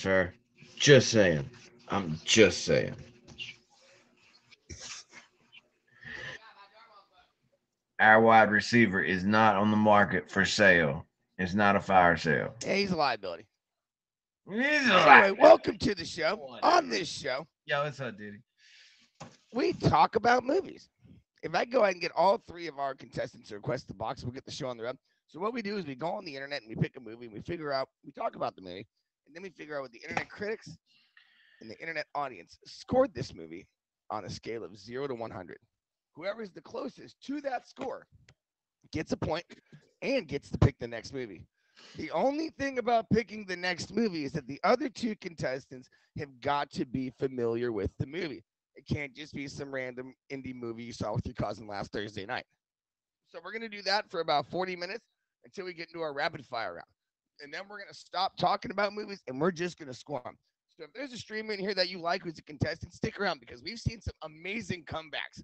sir. Just saying. I'm just saying. Our wide receiver is not on the market for sale. It's not a fire sale. Yeah, he's a liability. He's a Anyway, lot. welcome to the show. On Whatever. this show, Yo, what's up, dude? we talk about movies. If I go ahead and get all three of our contestants to request the box, we'll get the show on the road. So what we do is we go on the internet and we pick a movie and we figure out, we talk about the movie, and then we figure out what the internet critics and the internet audience scored this movie on a scale of 0 to 100. Whoever is the closest to that score gets a point and gets to pick the next movie. The only thing about picking the next movie is that the other two contestants have got to be familiar with the movie. It can't just be some random indie movie you saw with your cousin last Thursday night. So we're going to do that for about 40 minutes until we get into our rapid fire round. And then we're going to stop talking about movies and we're just going to score them. So if there's a streamer in here that you like who's a contestant, stick around because we've seen some amazing comebacks.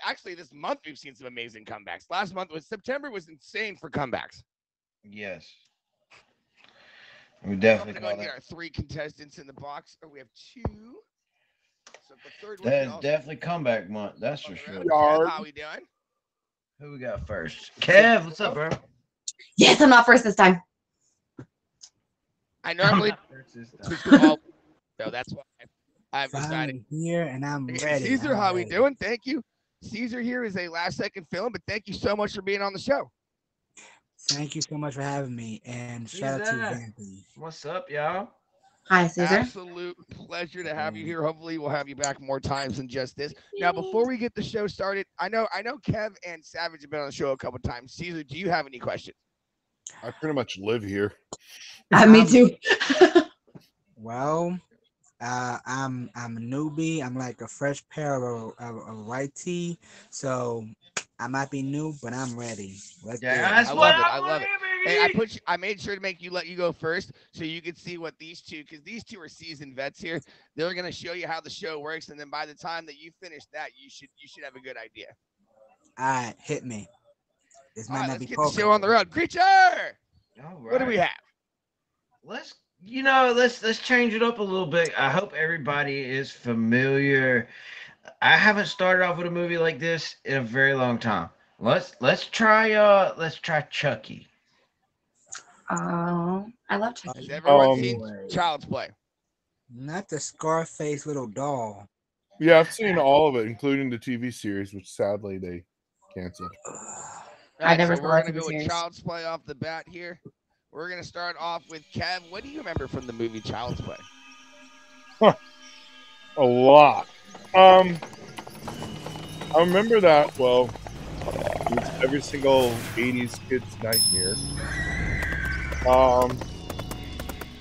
Actually, this month we've seen some amazing comebacks. Last month was September was insane for comebacks. Yes. We So I'm definitely gonna go call and get that. our three contestants in the box. Or we have two. So the third one That can is also definitely comeback month. That's on for the sure. road. Kev, Yard. how we doing? Who we got first? Sarah, Kev, what's up, bro? Yes, I'm not first this time. I I'm normally not first this switch time. to all, so that's why I've decided. Finally here, and I'm Hey, ready. Caesar, I'm how we ready. doing? Thank you. Caesar here is a last second film, but thank you so much for being on the show. Thank you so much for having me, and shout out to Caesar, Vampy. what's up, y'all? Hi, Caesar. Absolute pleasure to have you here. Hopefully, we'll have you back more times than just this. Now, before we get the show started, I know Kev and Savage have been on the show a couple times. Caesar, do you have any questions? I pretty much live here. Me I'm too. well. I'm a newbie. I'm like a fresh pair of white tee, so I might be new, but I'm ready. Let's do Yeah, it. that's I what love it. I I love it. believe, Hey, baby. I made sure to let you go first so you could see what these two, because these two are seasoned vets here. They're gonna show you how the show works, and then by the time that you finish that, you should have a good idea. All right, hit me. This All might right, not let's be get the poker. show on the road. Creature, All what do we right. have? Let's change it up a little bit. I hope everybody is familiar. I haven't started off with a movie like this in a very long time. Let's try Chucky. Oh, I love Oh Has Chucky. everyone seen boy, Child's Play? not the Scarface little doll. Yeah, I've seen all of it, including the TV series, which sadly they canceled. Ugh. All I right, never so saw we're that gonna TV go with series. Child's Play off the bat here. We're gonna start off with Kev. What do you remember from the movie Child's Play? A lot. Um, I remember that. Well, it was every single '80s kid's nightmare. Um,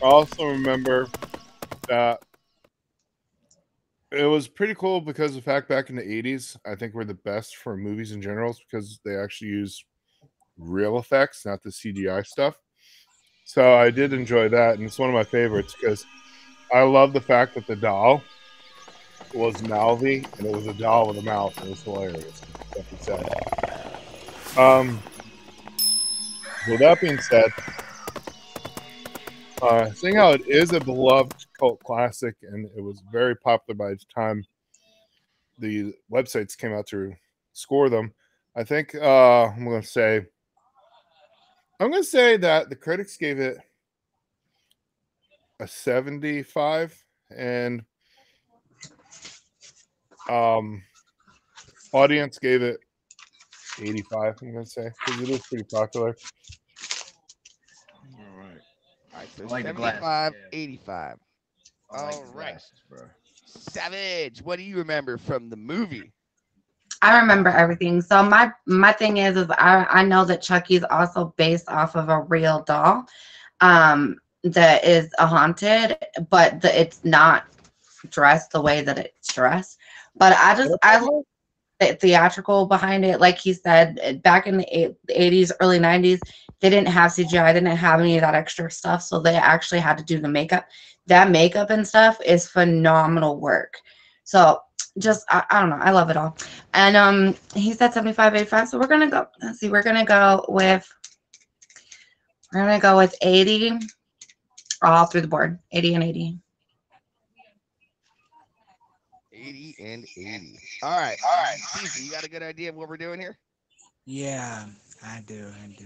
I also remember that it was pretty cool because the fact back in the '80s, I think we're the best for movies in general because they actually use real effects, not the CGI stuff. So I did enjoy that, and it's one of my favorites because I love the fact that the doll was mouthy and it was a doll with a mouth. It was hilarious. Stuff he said. With that being said, seeing how it is a beloved cult classic and it was very popular by the time the websites came out to score them, I think I'm going to say that the critics gave it a 75 and audience gave it 85, I'm going to say, because it is pretty popular. All right. All right, so I like the 75, glasses, yeah. 85. I like All the right. glasses, bro. Savage, what do you remember from the movie? I remember everything. So my thing is I know that Chucky's also based off of a real doll, that is a haunted, but it's not dressed the way that it's dressed. But I love the theatrical behind it. Like he said, back in the 80s, early 90s, they didn't have CGI, they didn't have any of that extra stuff, so they actually had to do the makeup. That makeup and stuff is phenomenal work. So just I don't know, I love it all. And he said 75, 85. So we're gonna go. Let's see, we're gonna go with 80 all through the board. 80 and 80. 80 and 80. All right. Caesar, you got a good idea of what we're doing here? Yeah, I do. What do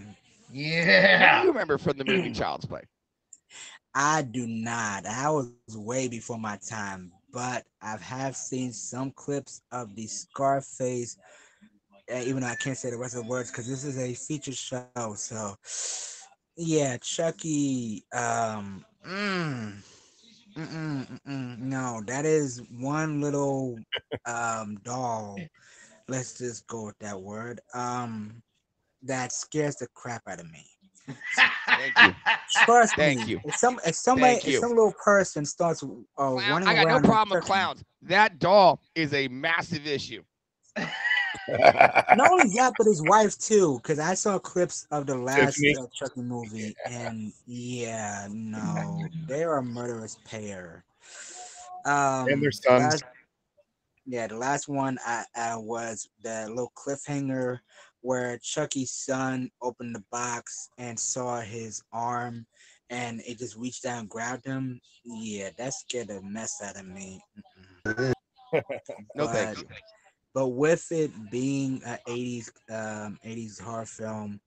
Yeah. you remember from the movie Child's Play? I do not. I was way before my time, but I have seen some clips of the Scarface. Even though I can't say the rest of the words because this is a feature show. So, yeah, Chucky. No, that is one little doll. Let's just go with that word. That scares the crap out of me. Thank you. Trust Thank me. you. If some Thank you. little person starts Clown, running I got around, no problem with Chucky, clowns. That doll is a massive issue. not only that, but his wife too. Because I saw clips of the last Tiffany. Chucky movie, and yeah, no, they're a murderous pair. And their The sons. the last one I was the little cliffhanger where Chucky's son opened the box and saw his arm, and it just reached down and grabbed him. Yeah, that scared the mess out of me. No, thank But you. But with it being an 80s horror film,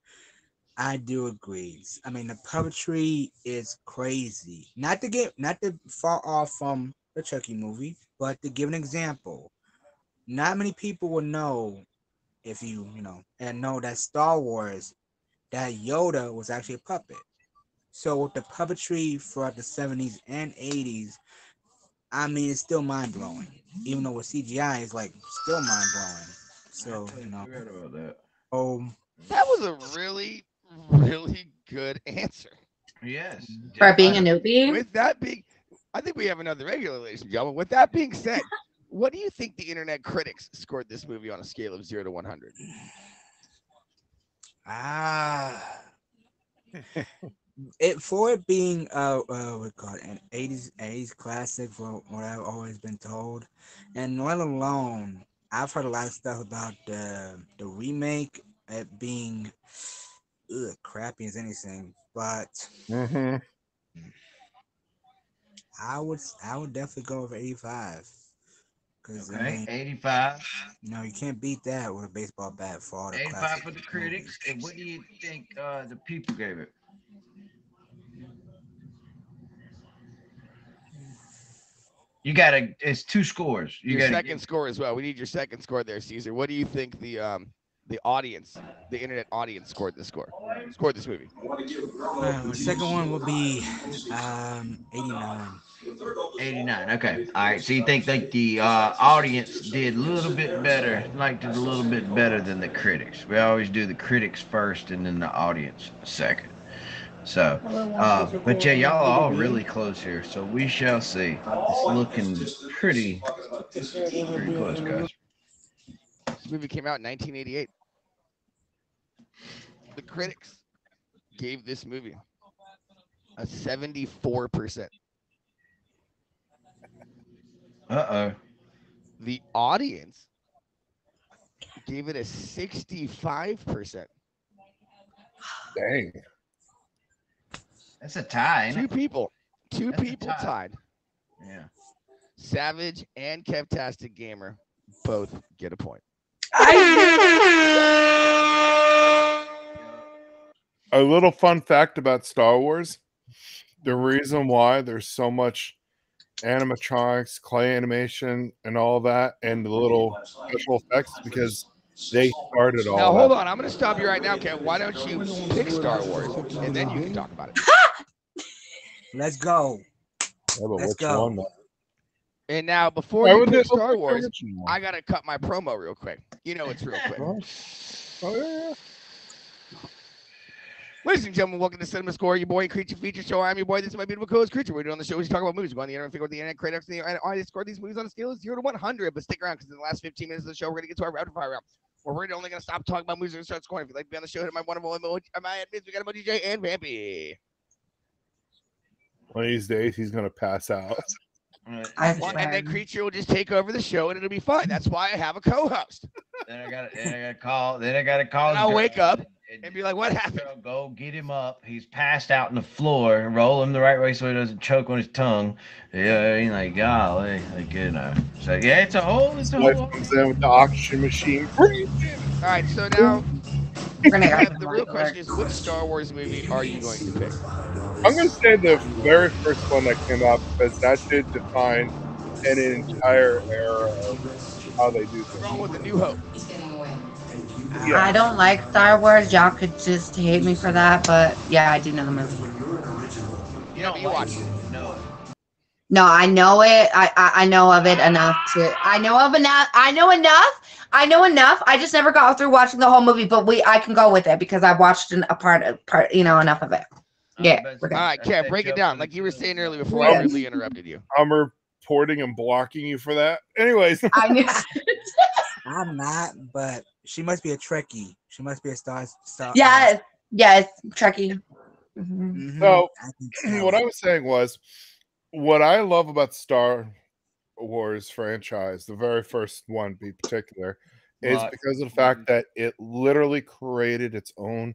I do agree. I mean, the puppetry is crazy. Not to fall off from the Chucky movie, but to give an example, not many people will know if and know that Star Wars, that Yoda was actually a puppet. So with the puppetry throughout the 70s and 80s, I mean, it's still mind blowing. Even though with CGI, it's like still mind blowing. So Forgot about that. That was a really, really good answer. Yes. For being a definitely. newbie. With that being, I think we have another regular, ladies and gentlemen. With that being said, what do you think the internet critics scored this movie on a scale of 0 to 100? For it being we call it an 80s classic for what I've always been told, and let alone I've heard a lot of stuff about the remake, it being crappy as anything, but Mm-hmm. I would definitely go over 85 because I Okay. mean 85. you can't beat that with a baseball bat for all the 85 classic for the critics. movies. And what do you think the people gave it? You gotta. It's two scores. You Your gotta second score as well. We need your second score there, Caesar. What do you think the audience, the internet audience, scored this movie? The second one would be 89. 89. Okay. All right. So you think like the audience did a little bit better, liked it a little bit better than the critics. We always do the critics first and then the audience second. So, but yeah, y'all are all really close here. So we shall see. It's looking pretty close, guys. This movie came out in 1988. The critics gave this movie a 74%. Uh-oh. The audience gave it a 65%. Dang. That's a tie, ain't Two it? people That's a tie. tied. Yeah. Savage and Kevtastic Gamer both get a point. A little fun fact about Star Wars: the reason why there's so much animatronics, clay animation, and all that, and the little special effects, because they started all Now, that. hold on. I'm going to stop you right now, Kev. Why don't you pick Star Wars, and then you can talk about it. Let's go. Yeah, but Let's which go. one, though? And now, before I you would pick do- Star Wars, original. I got to cut my promo real quick. You know it's real quick. Oh, yeah. Ladies and gentlemen, welcome to Cinema Score, your boy Creature Feature Show. I'm your boy. This is my beautiful co-host Creature. We're doing the show. We talk about movies. We go on the internet, figure out the internet critics, and I score these movies on a scale of 0 to 100. But stick around because in the last 15 minutes of the show, we're going to get to our rapid fire round. Where we're only going to stop talking about movies and start scoring. If you'd like to be on the show, hit my wonderful emoji. My admins, we got Emoji J and Vampy. One of these days, he's gonna pass out. And then Creature will just take over the show, and it'll be fine. That's why I have a co-host. Then I got to call. Then I got to call. And I'll wake up, and be like, "What happened?" Girl, go get him up. He's passed out on the floor. Roll him the right way so he doesn't choke on his tongue. Yeah, he's like, golly, like So yeah, it's a whole. Wife comes in with the oxygen machine. Breathe. All right, so now We're gonna go the real question is, which Star Wars movie are you going to pick? I'm going to say the very first one that came out because that did define an entire era of how they do Wrong things. with the New Hope. Yeah. I don't like Star Wars. Y'all could just hate me for that, but yeah, I do know the movie. You know, you watched it. No. No, I know it. I know of it enough to. I know of enough. I know enough. I know enough. I just never got through watching the whole movie, but I can go with it because I watched a part, enough of it. Yeah, we're All good. right, Kev, break it down. Like you were saying earlier before Yeah. I rudely interrupted you. I'm reporting and blocking you for that. Anyways, I knew. I'm not, but she must be a Trekkie. She must be a star. Yes, Trekkie. Mhm. Mhm, So, I can tell. what I was saying was, what I love about Star Wars franchise, the very first one in particular, is What? because of the fact that it literally created its own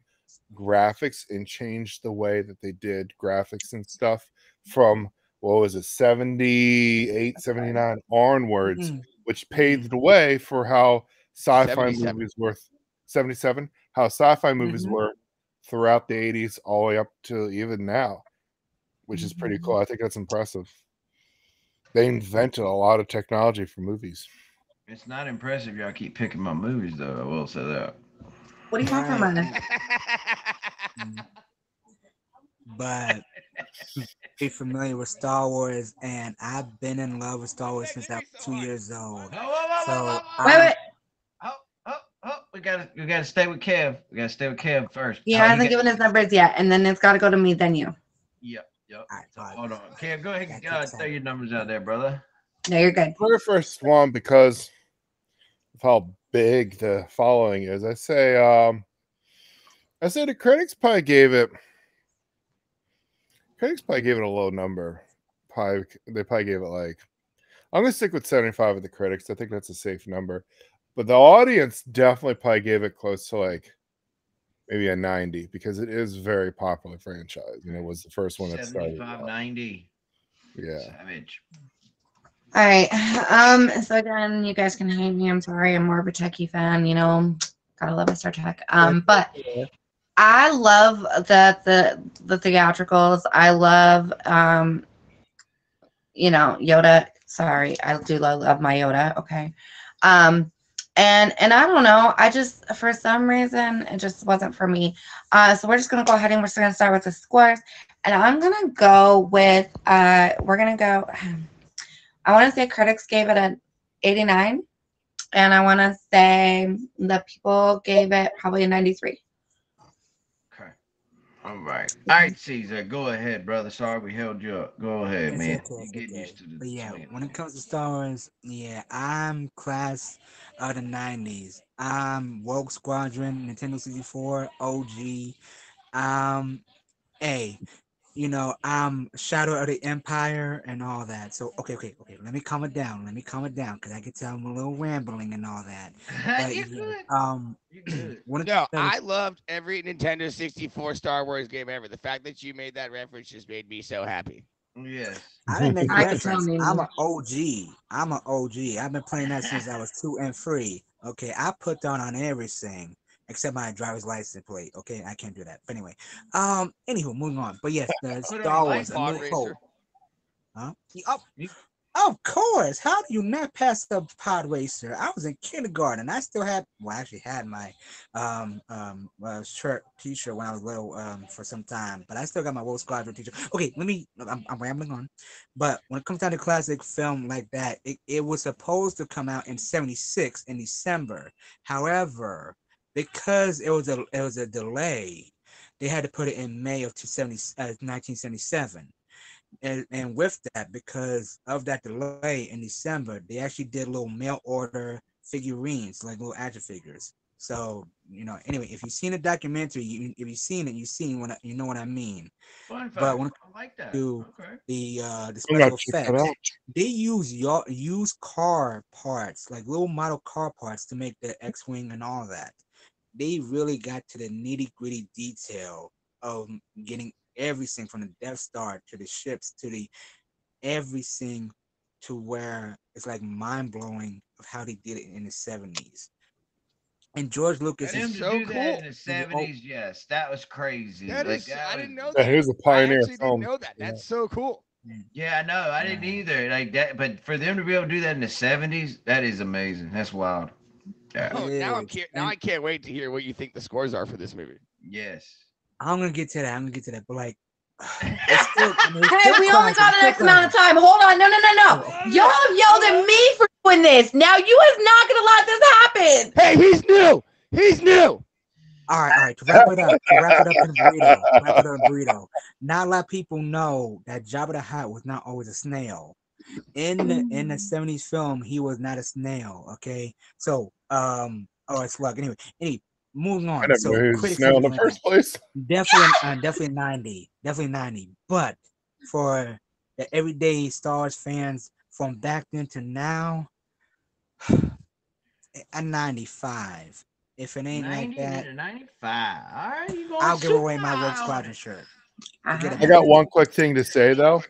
graphics and changed the way that they did graphics and stuff from, what was it, 78, 79 onwards, Mhm. which paved the way for how sci-fi 77. movies were 77, how sci-fi movies Mhm. were throughout the 80s all the way up to even now, which is pretty cool. I think that's impressive. They invented a lot of technology for movies. It's not impressive. Y'all keep picking my movies, though. I will say that. What are you talking Right. about? But be familiar with Star Wars, and I've been in love with Star Wars since I was 2 years old. So Wait. We gotta stay with Kev. We gotta stay with Kev first. He How you hasn't got- given his numbers yet, and then it's got to go to me, then you. Yep. Alright, So, alright. hold on, Kev. Go ahead. Got Throw your numbers out there, brother. No, you're good. Very first one, because of how big the following is, I say the critics probably gave it a low number. They probably gave it like, I'm gonna stick with 75 with the critics. I think that's a safe number. But the audience definitely probably gave it close to like maybe a 90 because it is a very popular franchise. And it was the first one that started. 75, 90. Yeah. Savage. All right. So again, you guys can hate me. I'm sorry. I'm more of a Trekkie fan. You know, gotta love my Star Trek. But I love the theatricals. I love Yoda. Sorry, I do love my Yoda. Okay. And I don't know. I just, for some reason, it just wasn't for me. So we're just gonna go ahead and we're just gonna start with the scores. And I'm gonna go with we're gonna go. I want to say critics gave it an 89, and I want to say the people gave it probably a 93. Okay. All right, Caesar. Go ahead, brother. Sorry we held you up. Go ahead, It's man. okay, You're it's getting okay. used to the But yeah, swing. when it comes to Star Wars, yeah, I'm class of the 90s. I'm Rogue Squadron, Nintendo 64, OG. A, I'm Shadow of the Empire and all that. So okay. Let me calm it down. Because I can tell I'm a little rambling and all that. But You're yeah, good. You're good. when it No, comes to- I loved every Nintendo 64 Star Wars game ever. The fact that you made that reference just made me so happy. Yes. I didn't make a I can tell reference. me. I'm an OG. I've been playing that since I was 2 and 3. Okay, I put down on everything except my driver's license plate. Okay, I can't do that. But anyway, anywho, moving on. But yes, the Put on Star your Wars, A Pod New Racer. Hope. Huh? Oh, You- of course. How do you not pass the Pod Racer? I was in kindergarten. I still had, well, I actually had my t-shirt when I was little for some time, but I still got my Rogue Squadron t-shirt. Okay, I'm rambling on. But when it comes down to classic film like that, it was supposed to come out in 76 in December. However, because it was a delay, they had to put it in May of 1977. And with that, because of that delay in December, they actually did little mail order figurines, like little action figures. So, anyway, if you've seen a documentary, if you've seen it, you know what I mean. Fun But fact. when I like that. to Okay. the I'm special gonna check that effects, out. they use car parts, like little model car parts, to make the X-wing and all that. they really got to the nitty gritty detail of getting everything from the Death Star to the ships to the everything to where it's like mind blowing of how they did it in the 70s. And George Lucas For them is to so do that in cool. the 70s, yes, that was crazy. That Like is, that I was, didn't know Yeah, that. he was a I pioneer actually didn't film. know that. Yeah. That's so cool. yeah, no, I didn't Yeah. either. Like that, but for them to be able to do that in the 70s, that is amazing. That's wild. Yeah. Oh, It now I'm is. now And I can't wait to hear what you think the scores are for this movie. Yes. I'm gonna get to that. I'm gonna get to that. But like it's still, I mean, it's Hey, still we only classic. got It's an still X amount of classic. time. Hold on. No. Oh, Y'all have yelled at me for doing this. Now you is not gonna let this happen. Hey, he's new. He's new. all right. To wrap it up in burrito. Wrap it up in burrito. Not a lot of people know that Jabba the Hutt was not always a snail. In the 70s film, he was not a snail. Okay, so oh, it's luck. Anyway, moving I on. never So knew he was a critics snail in and the everything like first place. that. Definitely 90. But for the everyday Star Wars fans from back then to now, a 95. If it ain't like 90 that, to 95. All right, you going I'll give super away my Rogue high on Squadron it. shirt. Uh-huh. I got one quick thing to say though.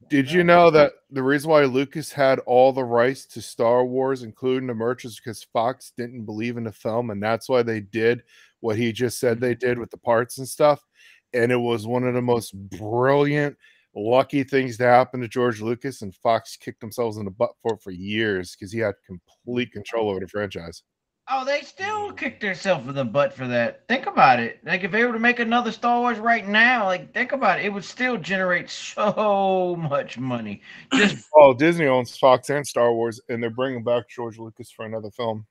Did you know that the reason why Lucas had all the rights to Star Wars, including the merch, is because Fox didn't believe in the film, and that's why they did what he just said they did with the parts and stuff. And it was one of the most brilliant, lucky things to happen to George Lucas, and Fox kicked themselves in the butt for years because he had complete control over the franchise. Oh, they still kick themselves in the butt for that. Think about it. Like if they were to make another Star Wars right now, like think about it, it would still generate so much money. Just Oh, Disney owns Fox and Star Wars, and they're bringing back George Lucas for another film.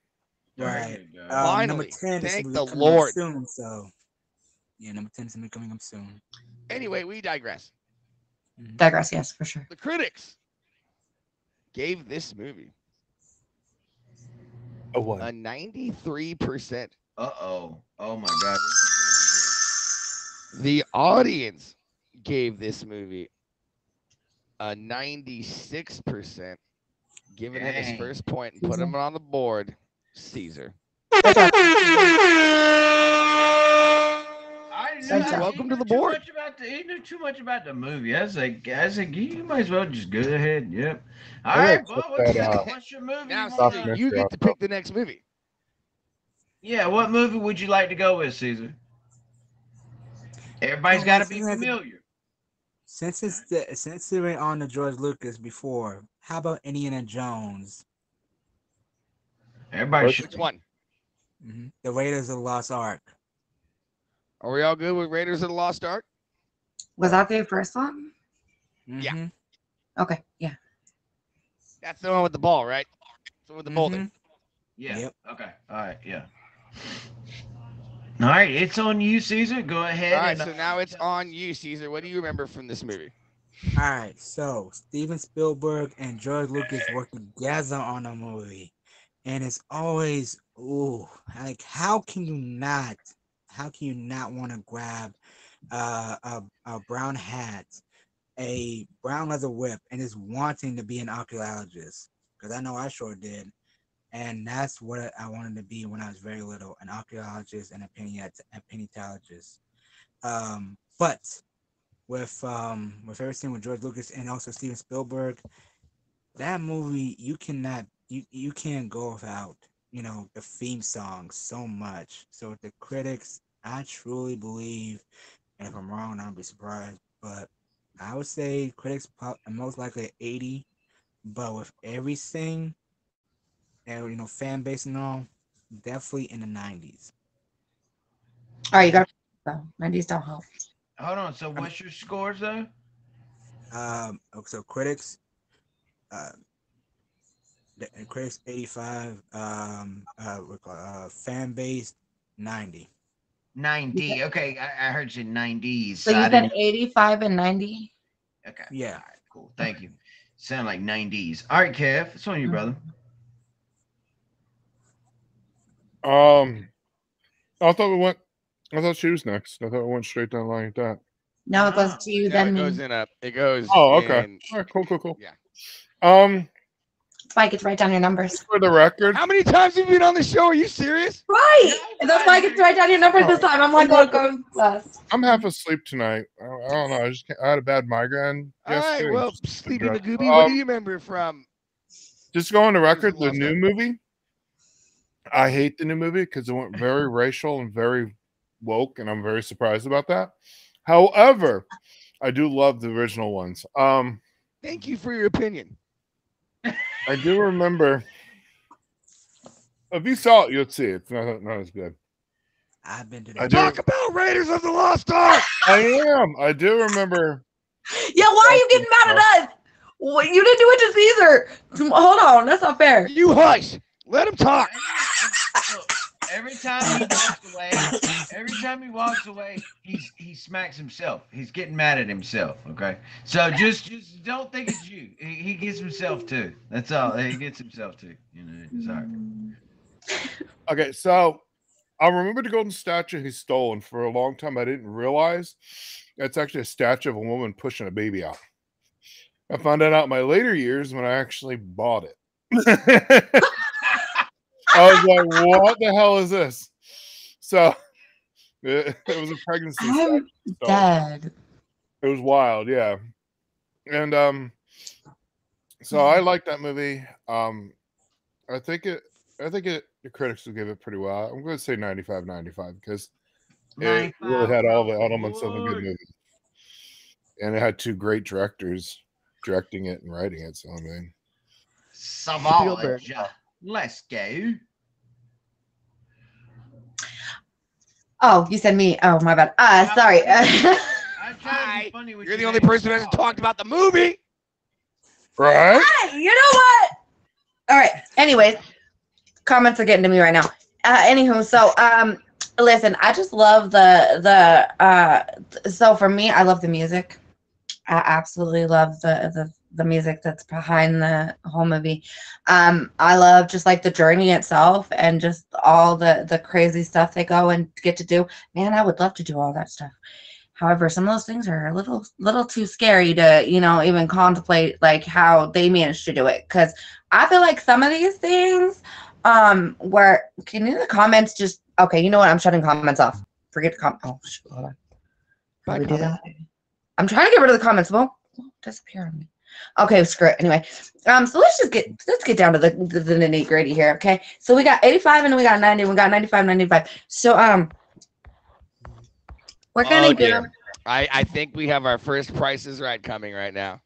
Right. there you go. Number Finally, 10 is thank gonna the be coming up Lord. soon. So yeah, number 10 is gonna be coming up soon. Anyway, we digress. Digress, yes, for sure. The critics gave this movie A one. a 93%. Uh-oh. Oh my god. This is The audience gave this movie a 96%, giving him his Dang. first point and put him on the board. Caesar. Good job. I Good knew, job. Welcome to the too board. much about the, he knew too much about the movie. I was like, you might as well just go ahead. Yep. All I right, gotta Bob, check that, what's your movie? Now, you Stop Caesar, wanna- it. you get to pick the next movie. Yeah, what movie would you like to go with, Caesar? Everybody's got to be familiar. Since they went on to George Lucas before, how about Indiana Jones? Everybody Which should. Which one? The Raiders of the Lost Ark. Are we all good with Raiders of the Lost Ark? Was that the first one? Yeah. Mhm. Okay, yeah. That's the one with the ball, right? So with the boulder. Yeah. Yep. Okay. All right. Yeah. All right. It's on you, Caesar. Go ahead. All right, and, so now it's on you, Caesar. What do you remember from this movie? All right, so Steven Spielberg and George Lucas worked together on a movie, and it's always like how can you not want to grab a brown hat, a brown leather whip, and just wanting to be an archaeologist? Because I know I sure did, and that's what I wanted to be when I was very little, an archaeologist and a paleontologist. But with everything with George Lucas and also Steven Spielberg, that movie you can't go without the theme song so much. So the critics, I truly believe, and if I'm wrong, I'll be surprised, but I would say critics most likely 80, but with everything and fan base and all, definitely in the 90s. All right, you got so 90s don't help. Hold on. So what's your scores though? So critics, the critics 85, fan base 90. 90. Okay. I heard you 90s. So you I said didn't. 85 and 90? Okay. Yeah. All right. Cool. Thank you. Sound like 90s. All right, Kev. It's on you, brother. I thought she was next. I thought we went straight down the line like that. No, it goes to you, No, then it me. goes in a. It goes. Oh, okay. in- All right, cool. Yeah. That's why I get to write down your numbers. For the record, How many times have you been on the show? Are you serious? Right. And that's why I get to write down your numbers this time. I'm like, oh, go less. I'm half asleep tonight. I don't know. I had a bad migraine. All right, yesterday. well, Sleepy Magooby, what do you remember from? Just go on the record, the Lost new movie. I hate the new movie because it went very racial and very woke, and I'm very surprised about that. However, I do love the original ones. Thank you for your opinion. I do remember. If you saw it, you'll see it. It's not as good. I've been to I that. do. Talk about Raiders of the Lost Ark. I am. I do remember. Yeah, why are you getting mad at us? Well, you didn't do it to Caesar. Hold on, that's not fair. You hush. Let him talk. Look, every time he walks away, he smacks himself. He's getting mad at himself. Okay, so just don't think it's you. He gets himself too. That's all. He gets himself too. You know, it's all right. Okay, so I remember the golden statue he stole, and for a long time I didn't realize it's actually a statue of a woman pushing a baby out. I found that out in my later years when I actually bought it. I was like, what the hell is this? So it was a pregnancy statue. I'm dead. It was wild, yeah. And so I like that movie. I think the critics will give it pretty well. I'm going to say 95 because it really had all the elements of a good movie. And it had two great directors directing it and writing it. So I mean, Savage. Let's go. Oh, you said me. Oh, my bad. Sorry. I funny with You're the your only name. person who hasn't talked about the movie. right? Hey, you know what? All right. Anyways, comments are getting to me right now. Anywho, so listen, I just love so for me, I love the music. I absolutely love the music that's behind the whole movie. I love just like the journey itself and just all the crazy stuff they go and get to do. Man, I would love to do all that stuff. However, some of those things are a little too scary to, even contemplate like how they managed to do it. Because I feel like some of these things, where can you the comments just okay? You know what? I'm shutting comments off. Forget the comment. Oh, shoot, hold on. How do we do that? I'm trying to get rid of the comments. Well, disappear on me. Okay, screw it. Anyway, so let's get down to the nitty gritty here. Okay, so we got 85 and we got 90. We got 95, 95. So we're gonna go. I think we have our first Price is Right coming right now.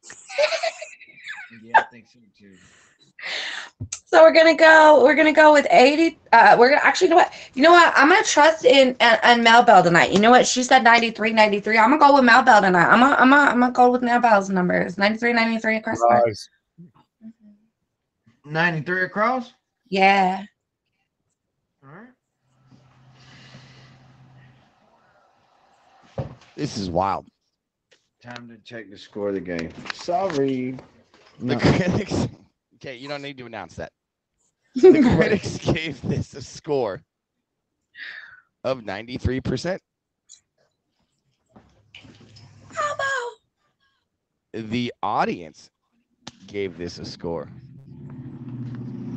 Yeah, I think so too. So we're gonna go with 80. We're gonna actually you know what? I'm gonna trust in Mel Bell tonight. You know what? She said 93, 93. I'm gonna go with Mel Bell tonight. I'm gonna go with Mel Bell's numbers. 93, 93 across. Nice. 93 across. Yeah. All right. This is wild. Time to check the score of the game. Sorry. The critics. Okay, you don't need to announce that. The critics gave this a score of 93%. How about? The audience gave this a score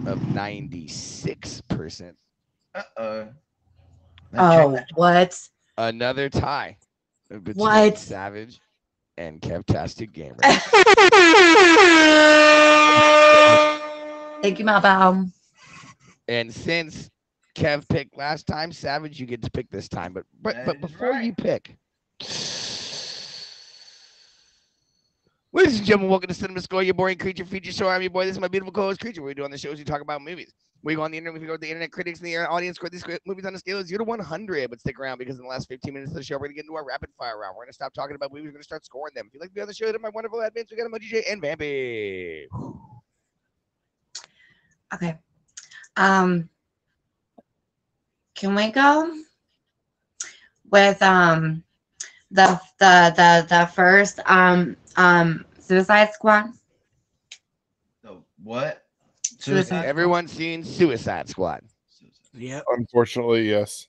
of 96%. Uh-oh. Oh, what? Another tie between What? Savage and Kevtastic Gamer. Thank you, Mel Bell. And since Kev picked last time, Savage, you get to pick this time. But That is before right. you pick, ladies and gentlemen, welcome to Cinema Score, your boring creature feature show. I'm your boy. This is my beautiful co-host Creature. What we do on the shows, we talk about movies. We go on the internet, we go with the internet critics and the audience score these movies on a scale of 0 to 100. But stick around because in the last 15 minutes of the show, we're going to get into our rapid fire round. We're going to stop talking about movies. We're going to start scoring them. If you'd like to be on the show, then my wonderful admins, we got Emoji J and Vampy. Okay. Can we go with the first Suicide Squad? The what? Suicide. Everyone's seen Suicide Squad. Yep. Unfortunately, yes.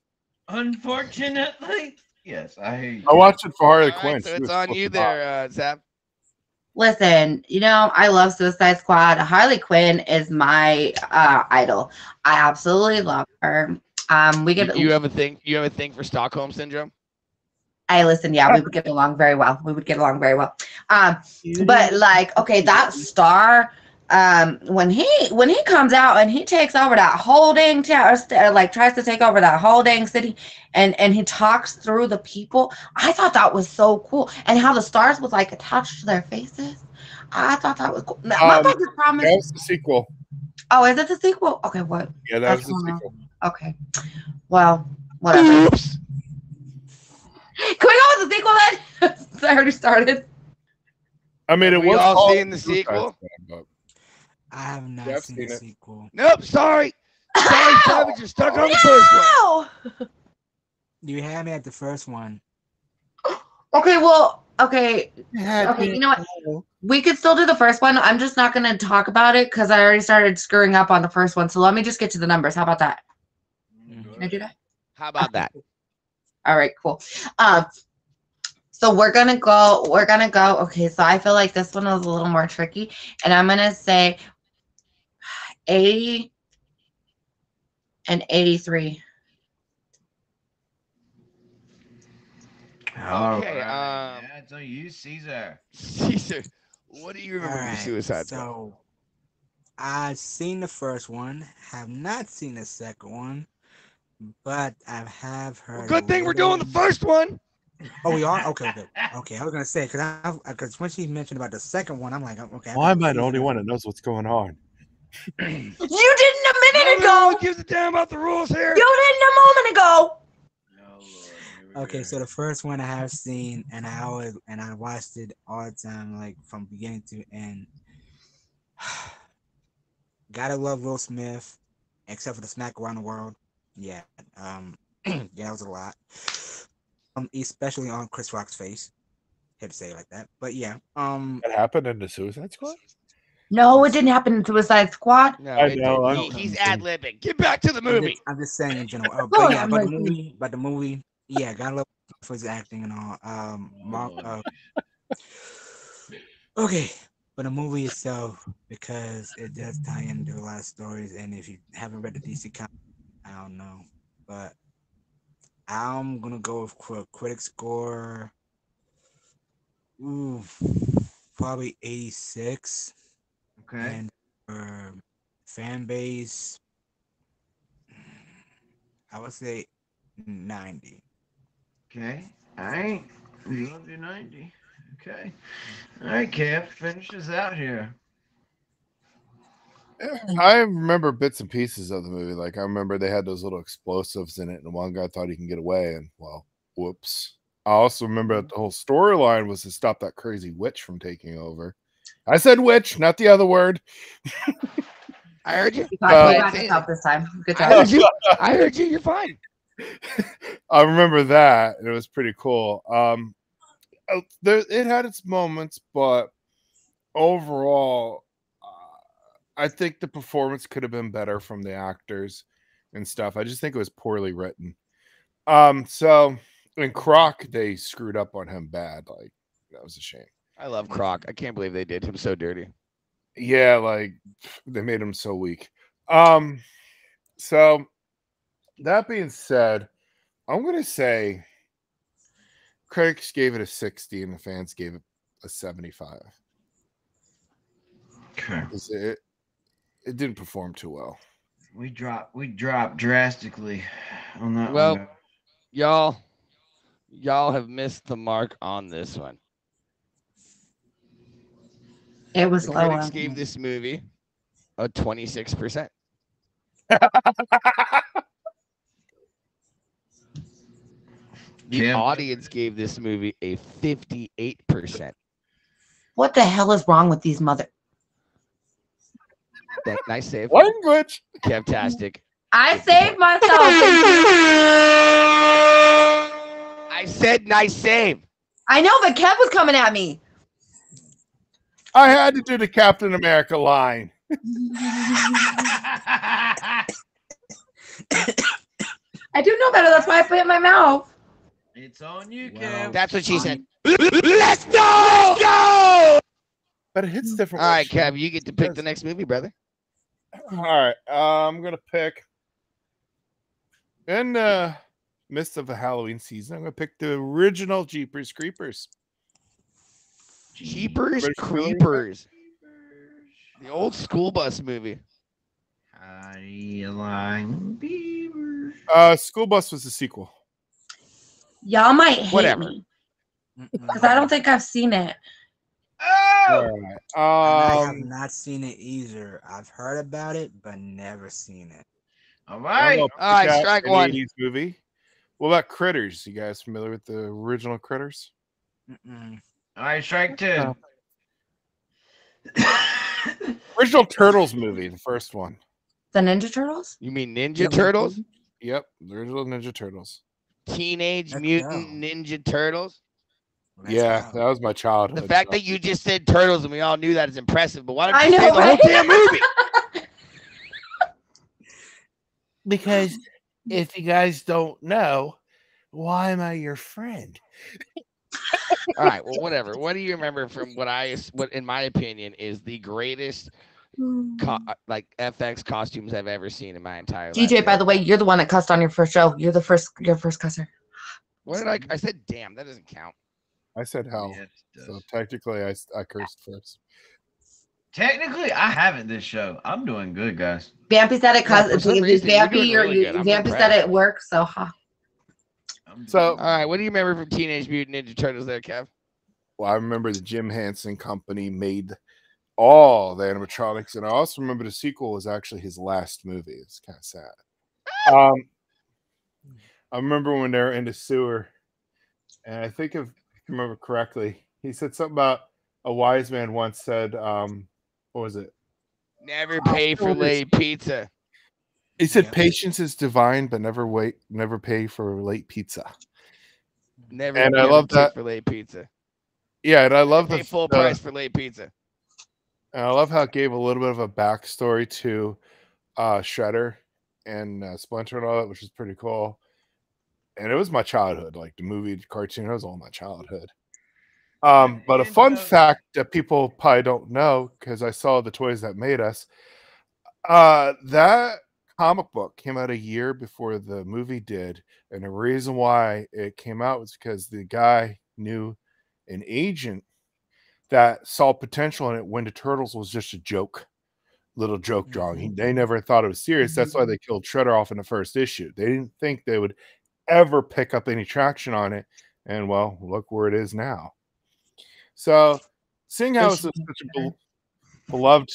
Unfortunately, yes. I hear you. I watched it for Harley All Quinn. right, so She it's was on supposed you to die. there, Zap. Listen, I love Suicide Squad. Harley Quinn is my idol. I absolutely love her. We get. You have a thing. You have a thing for Stockholm syndrome. I listen. Yeah, we would get along very well. But like, okay, that star. When he comes out and he takes over that whole dang town, like tries to take over that whole dang city, and he talks through the people. I thought that was so cool, and how the stars was like attached to their faces. I thought that was cool. My biggest problem That was the sequel. Oh, is it the sequel? Okay, what? Yeah, that was the sequel. Okay, well, whatever. Oops. Can we go with the sequel then? I already started. I mean, it We was all called seen the sequel? but- I have not Yeah, I've seen seen the it. sequel. Nope. Sorry. Sorry, Savage. You're stuck on the first one. Ow! You had me at the first one. Okay, well, okay, you know what? We could still do the first one. I'm just not going to talk about it because I already started screwing up on the first one. So let me just get to the numbers. How about that? Can I do that? How about that? All right, cool. So we're gonna go. Okay, so I feel like this one was a little more tricky, and I'm gonna say 80 and 83. Okay, That's on you, Caesar. Caesar, what do you remember from Alright, Suicide Squad? so I've seen the first one, have not seen the second one, but I have heard. Well, good thing we're doing the first one. Oh, we are? Okay, good. Okay, I was gonna say because when she mentioned about the second one, I'm like, okay. Why am I the only one that knows what's going on? You didn't a minute ago. Who gives a damn about the rules here? You didn't a moment ago. Okay, so the first one I have seen, and I watched it all the time, like from beginning to end. Gotta love Will Smith, except for the smack around the world. Yeah, yeah, that was a lot. Especially on Chris Rock's face. Had to say it like that, but yeah. That happened in the Suicide Squad? No, it didn't happen in Suicide Squad. No, I know, I he's ad-libbing. Get back to the movie. I'm just saying in general. Oh, But yeah, I'm but like- the movie, yeah, gotta love for his acting and all. Mark. Okay, but the movie itself, because it does tie into a lot of stories, and if you haven't read the DC comic, I don't know, but I'm gonna go with critic score. Ooh, probably 86. Okay. And for fan base, I would say 90. Okay. All right. We love you 90. Okay. All right, Kev. Finish this out here. I remember bits and pieces of the movie. Like I remember they had those little explosives in it, and one guy thought he can get away, and well, whoops. I also remember that the whole storyline was to stop that crazy witch from taking over. I said witch, not the other word. I heard you. You got this out this time. Good I job. heard you. I heard you. You're fine. I remember that, and it was pretty cool. It had its moments, but overall, I think the performance could have been better from the actors and stuff. I just think it was poorly written. So in Croc, they screwed up on him bad. Like that was a shame. I love Croc. I can't believe they did him so dirty. Yeah, like they made him so weak. So that being said, I'm gonna say critics gave it a 60 and the fans gave it a 75. Okay. It didn't perform too well. We dropped drastically on that Well, one. y'all have missed the mark on this one. It was The low. critics gave this movie a 26%. The Kim? audience gave this movie a 58%. What the hell is wrong with these mother? Nice save. Language. Kevtastic. I saved myself. I said nice save. I know, but Kev was coming at me. I had to do the Captain America line. I do know better. That's why I put it in my mouth. It's on you, Wow. Kev. That's what she said. Let's go! but it hits different. All right, ways. Kev, you get to pick the next movie, brother. All right, I'm gonna pick. In the midst of the Halloween season, I'm gonna pick the original Jeepers Creepers. Jeepers British Hillary Creepers, the old school bus movie. How do you like beavers? School Bus was the sequel. Y'all might hate Whatever. me because I don't think I've seen it. Oh! All right. I have not seen it either. I've heard about it, but never seen it. All I'm right. gonna All pick right, out strike an one. 80s movie. What about Critters? You guys familiar with the original Critters? Mm-mm. All right, strike two. Original Turtles movie, the first one. The Ninja Turtles? You mean Ninja Yep. Turtles? Yep, the original Ninja Turtles. Teenage Let's Mutant go. Ninja Turtles? Let's Yeah, go. that was my childhood. The fact so- that you just said turtles and we all knew that is impressive, but why don't I you say know, the whole right? damn movie? Because if you guys don't know, why am I your friend? All right, well, whatever. What do you remember from what in my opinion is the greatest like FX costumes I've ever seen in my entire life? DJ, by the way, you're the one that cussed on your first show. You're the first cusser. What did I said damn, that doesn't count. I said hell. Yes, it does. So technically, I cursed first. Technically, I haven't this show. I'm doing good, guys. Vampy said it Yeah, for because some reason, you're Vampy, doing really good. I'm Vampy said impressed. it works. So, huh. So- All right, what do you remember from Teenage Mutant Ninja Turtles there, Kev? Well, I remember the Jim Henson Company made all the animatronics, and I also remember the sequel was actually his last movie. It's kind of sad. I remember when they were in the sewer, and I think if I remember correctly, he said something about a wise man once said, what was it? Never pay for late pizza. He said, Yeah. "Patience is divine, but never pay for late pizza." Never, And I never love tip that- for late pizza. Yeah, and I love Pay the full the- price for late pizza. And I love how it gave a little bit of a backstory to Shredder and Splinter and all that, which is pretty cool. And it was my childhood, like the movie, the cartoon, it was all my childhood. But a fun fact that people probably don't know, because I saw the Toys That Made Us, that comic book came out a year before the movie did. And the reason why it came out was because the guy knew an agent that saw potential in it when the Turtles was just a little joke drawing. They never thought it was serious. That's why they killed Shredder off in the first issue. They didn't think they would ever pick up any traction on it. And well, look where it is now. So, seeing how it's such a beloved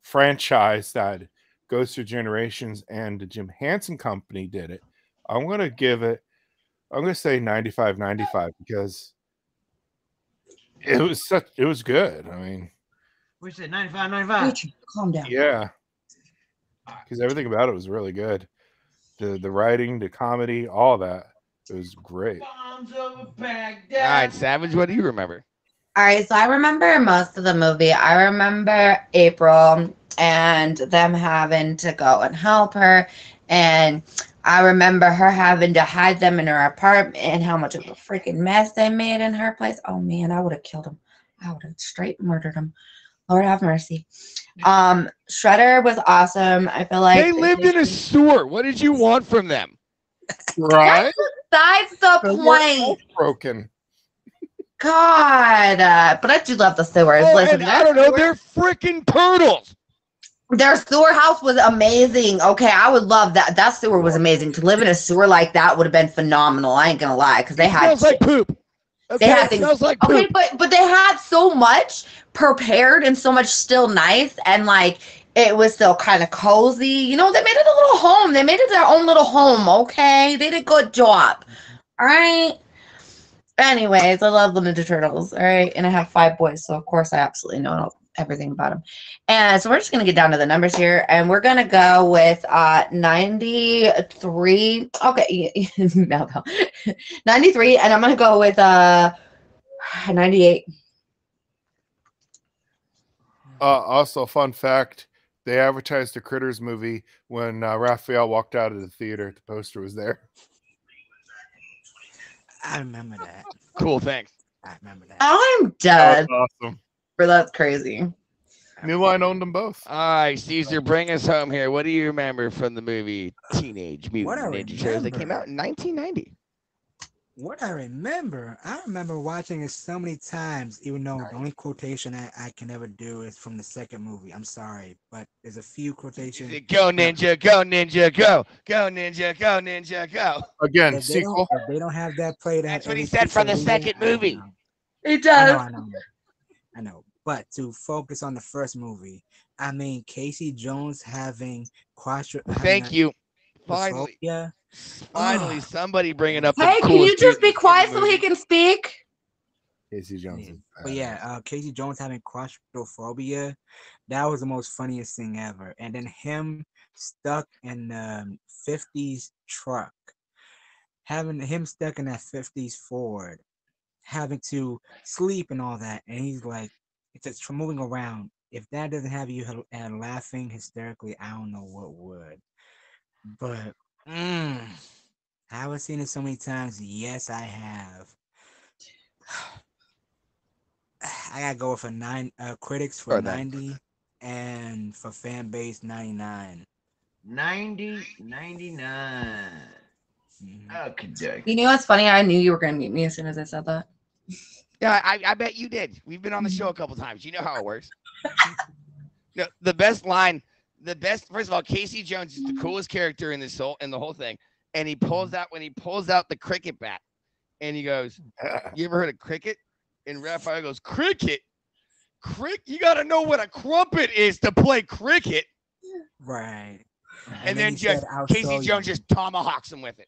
franchise that goes through generations, and the Jim Henson Company did it, I'm going to say 95 because it was good. I mean, We said 95. Richard, calm down. yeah, because everything about it was really good. The writing, the comedy, all that, it was great. Bombs over Baghdad. All right, Savage, what do you remember? All right, so I remember most of the movie. I remember April and them having to go and help her. And I remember her having to hide them in her apartment and how much of a freaking mess they made in her place. Oh, man, I would have killed him. I would have straight murdered him. Lord have mercy. Shredder was awesome. I feel like They lived in a sewer. What did you want from them? Right? That's the They were point. all broken. God, but I do love the sewers. Oh, Listen, and I don't know. They're freaking turtles. their sewer house was amazing. Okay, I would love that. That sewer was amazing. To live in a sewer like that would have been phenomenal. I ain't gonna lie, because they It had smells like poop. Okay, had it things- smells like poop. okay, but they had so much prepared and so much still nice, and like it was still kind of cozy. You know, they made it a little home. They made it their own little home. Okay, they did a good job. All right. Anyways, I love the Ninja Turtles. All right, and I have 5 boys, so of course I absolutely know everything about them. And so we're just gonna get down to the numbers here, and we're gonna go with 93. Okay, no, 93, and I'm gonna go with 98. Also, fun fact: they advertised the Critters movie when Raphael walked out of the theater. The poster was there. I remember that. Cool, thanks. I remember that. I'm That dead. was awesome. That's crazy. New Line owned them both. All right, Caesar, bring us home here. What do you remember from the movie Teenage Mutant I Ninja Turtles that came remember? out in 1990? What I remember watching it so many times, even though the only quotation I can ever do is from the second movie. I'm sorry, but there's a few Is quotations. it go ninja, go ninja, go, go ninja, go ninja, go? Again, If they sequel. don't have that played out That's what he every said from the pizzeria, second I don't movie. know. It I does. know. But to focus on the first movie, I mean, Casey Jones having Thank you. Finally, claustrophobia. somebody bringing up the Hey, can coolest you just be mutants in the quiet so he movie. can speak? Casey Jones. Yeah. is But yeah, Casey Jones having claustrophobia, that was the most funniest thing ever. And then him stuck in the 50s truck, having him stuck in that 50s Ford, having to sleep and all that. And he's like, it's just moving around. If that doesn't have you laughing hysterically, I don't know what would. But have I seen it so many times? Yes, I have. I gotta go with a 9. Critics for Or that. 90, and for fan base 99. 90, 99. Mhm. Okay, You know what's funny? I knew you were going to mute me as soon as I said that. Yeah, I bet you did. We've been on the show a couple times. You know how it works. No, the best line, first of all, Casey Jones is the coolest character in the whole thing. And he pulls out the cricket bat and he goes, "You ever heard of cricket?" And Raphael goes, "Cricket? You gotta know what a crumpet is to play cricket." Right. And then he just said, "I'll Casey show Jones you." just tomahawks him with it.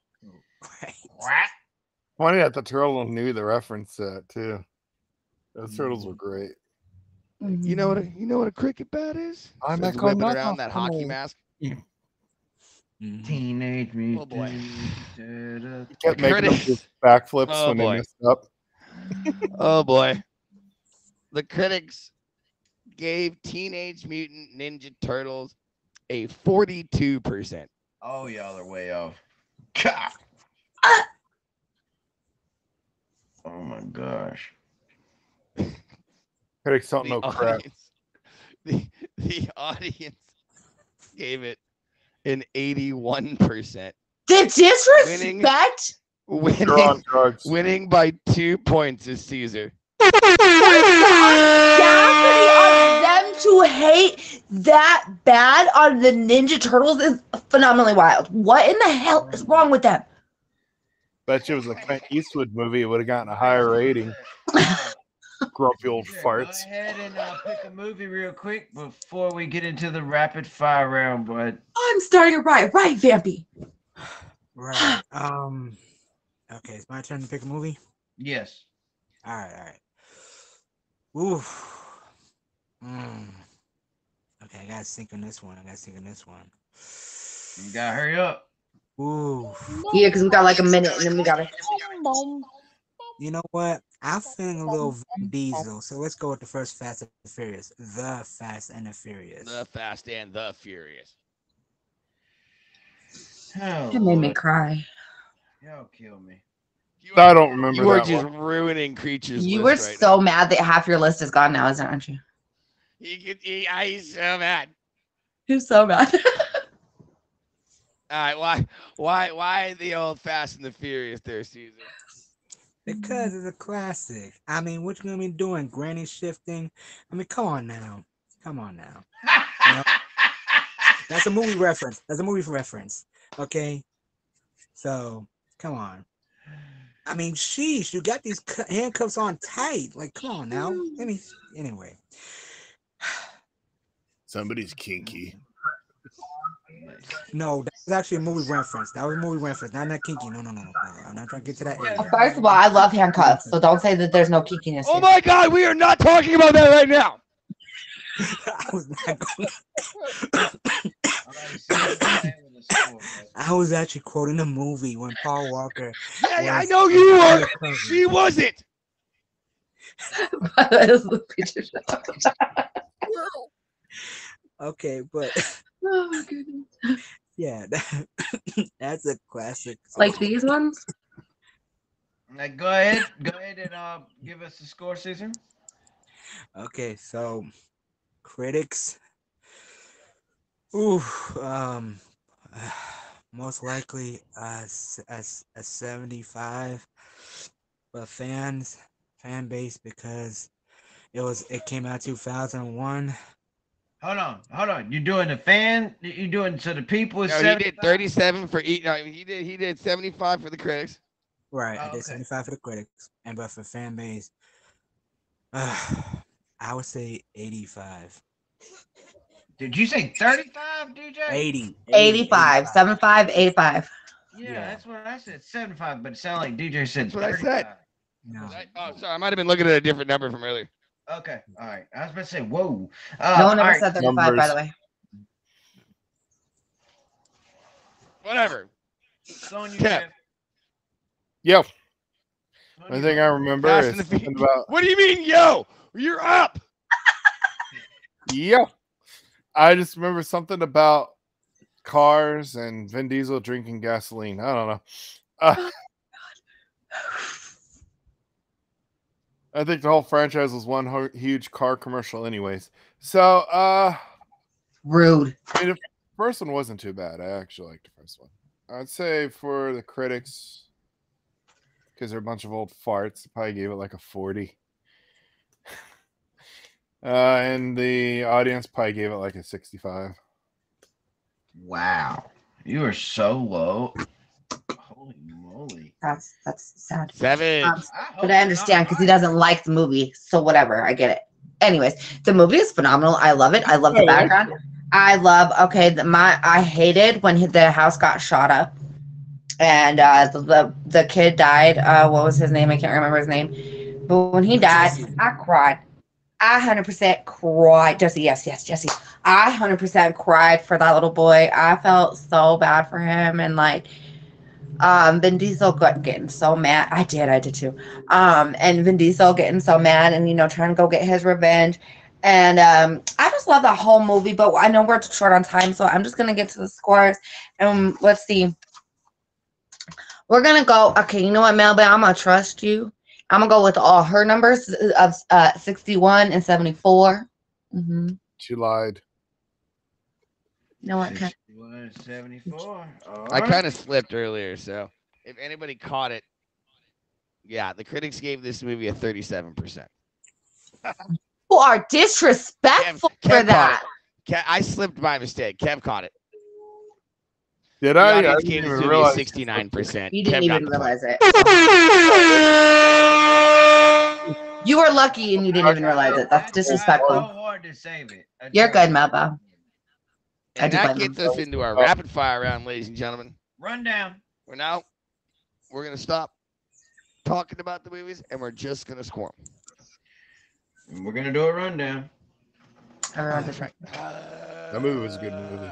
Right. Funny that the turtle knew the reference to that too. Those turtles were great. You know what a cricket bat is? I'm Starts not whipping gonna around knock that off hockey the- mask. Mhm. Teenage Mutant Oh, boy. Ninja He kept The making them critics- do backflips Oh, when boy. they messed up. Oh boy. The critics gave Teenage Mutant Ninja Turtles a 42%. Oh, y'all are way off. God. Oh my gosh. Critics don't The know crap. audience, the audience gave it an 81%. The disrespect? They're Winning, on drugs. winning by 2 points is Caesar. What is the audacity of them to hate that bad on the Ninja Turtles is phenomenally wild. What in the hell is wrong with them? Bet you it was a Clint Eastwood movie, it would have gotten a higher rating. Grumpy old Sure, farts. Go ahead and pick a movie real quick before we get into the rapid fire round, bud. I'm starting to right, Vampy. Right. Okay, it's my turn to pick a movie. Yes. All right. Oof. Okay, I gotta think on this one. You gotta hurry up. Ooh. Yeah, because we got like a minute and then we gotta. You know what? I'm feeling a little Vin Diesel, so let's go with the first Fast and the Furious. The Fast and the Furious. The Fast and the Furious. Oh, It made me Lord. cry. Y'all kill me. I don't remember You are that just one. ruining Creatures. You were list right so now. mad that half your list is gone now, aren't you? He's so mad. You're so mad. All right, why the old Fast and the Furious there, Caesar? Because it's a classic. I mean, what you gonna be doing? Granny shifting? I mean, come on now. That's a movie reference. Okay. So, come on. I mean, sheesh, you got these handcuffs on tight. Like, come on now. Anyway. Somebody's kinky. No, that was actually a movie reference. Not kinky. No. I'm not trying to get to that area. First of all, I love handcuffs, so don't say that there's no kinkiness. Oh here. my God, we are not talking about that right now. I was not going. All right, Caesar, go ahead with the score, bud. I was actually quoting a movie when Paul Walker. Yeah, I was know you were. undercover. She wasn't. That is the picture show. Okay, but Oh my goodness. yeah, that's a classic. Like these ones? Go ahead and give us the score, Caesar. Okay, so critics. Ooh, most likely a 75, but fan base because it came out 2001. Hold on. You're doing the fan. You're doing so the people is No, he 70. did 37 for each. No, he did 75 for the critics. Right, Oh, I did okay. 75 for the critics, and but for fan base, I would say 85. Did you say 35, DJ? 80, 85, 75, 85. Yeah, Yeah. that's what I said. 75, but it sounded like DJ said That's what I 35. said. No. Oh, sorry, I might have been looking at a different number from earlier. Okay, all right. I was about to say, whoa. No one all ever right. said 35, by numbers. the way. Whatever. It's on you, Kev. Kev. Yep. It's on I you, think bro. I remember Fast is and the something Furious. about What do you mean, yo? You're up. yeah. I just remember something about cars and Vin Diesel drinking gasoline. I don't know. I think the whole franchise was one huge car commercial, anyways. So, Rude. I mean, the first one wasn't too bad. I actually liked the first one. I'd say for the critics, because they're a bunch of old farts, I probably gave it like a 40. And the audience probably gave it like a 65. Wow. You are so low. Holy moly. That's sad. 7. But I understand because he doesn't like the movie, so whatever. I get it. Anyways, the movie is phenomenal. I love it. I love the background. I love. Okay, I hated when the house got shot up, and the kid died. What was his name? I can't remember his name. But when he died, Jesse. I cried. I 100% cried. Jesse, yes, Jesse. I 100% cried for that little boy. I felt so bad for him, and like. Vin Diesel getting so mad. I did too. And Vin Diesel getting so mad and trying to go get his revenge. And I just love the whole movie, but I know we're short on time, so I'm just gonna get to the scores. And let's see. We're gonna go. Okay, you know what, Melba? I'm gonna trust you. I'm gonna go with all her numbers of 61 and 74. Mm-hmm. She lied. You know what? 61, 74. I kind of slipped earlier, so if anybody caught it, yeah, the critics gave this movie a 37%. You are disrespectful Kev for caught that. I slipped by mistake. Kev caught it. Did The I? I audience didn't gave this even movie a realize. 69%. You didn't Kev got even the point. realize it. You were lucky and you didn't even realize it. That's I tried so disrespectful. hard to save it. You're good, Melba. I And do that blame gets us into our rapid fire round, ladies and gentlemen. Rundown. We're going to stop talking about the movies and we're just going to score them. We're gonna do a rundown. That's right. That movie was a good movie.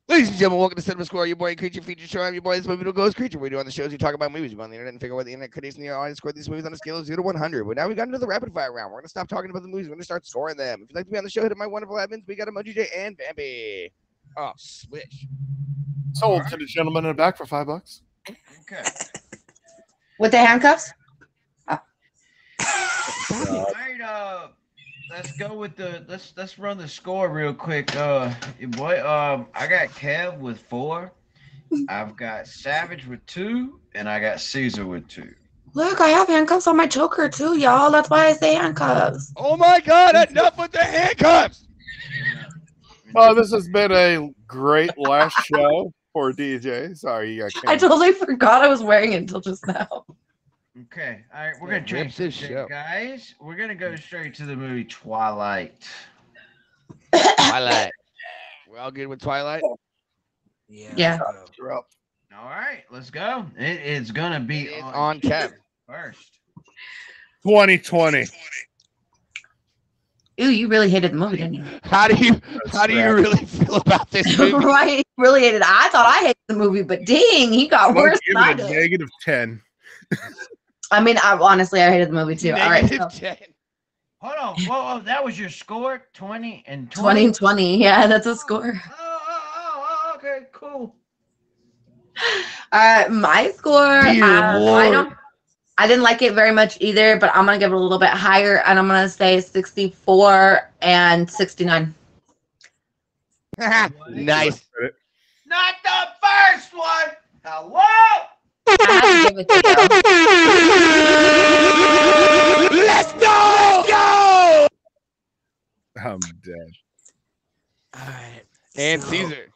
Ladies and gentlemen, welcome to Cinema Score, your boy Creature Feature Show. I'm your boy, this movie no ghost creature. We do on the shows, we talk about movies. We go on the internet and figure out what the internet critics in the audience score these movies on a scale of 0 to 100. But now we got into the rapid fire round. We're gonna stop talking about the movies. We're gonna start scoring them. If you'd like to be on the show, hit up my wonderful admins. We got Emoji J and Bambi. Oh, switch. Sold to the gentleman in the back for $5. Okay. With the handcuffs? All right, let's go with let's run the score real quick. Your boy, I got Kev with 4. I've got Savage with 2, and I got Caesar with 2. Look, I have handcuffs on my choker too, y'all. That's why I say handcuffs. Oh my God, enough with the handcuffs. Well, this has been a great last show for DJ. Sorry, you got I totally forgot I was wearing it until just now. Okay, all right, we're gonna Yeah, change rip this this show. guys. We're gonna go straight to the movie Twilight. Twilight. We're all good with Twilight? Yeah. You're up. All right, let's go. It is gonna be It's on on Kev. first. 2020. Ooh, you really hated the movie, didn't you? How do you really feel about this movie? Right, really hated it. I thought I hated the movie, but dang, he got I'm gonna worse give than I it a did. negative 10. I mean, honestly, I hated the movie too. All right, so Negative 10. Hold on, whoa, that was your score? 20 and 2020. Yeah, that's a score. Oh, okay, cool. My score. Dear I Lord. I didn't like it very much either, but I'm gonna give it a little bit higher, and I'm gonna say 64 and 69. Nice. Not the first one. Hello. I have to give it to you. Let's go! I'm dead. All right. And so Caesar.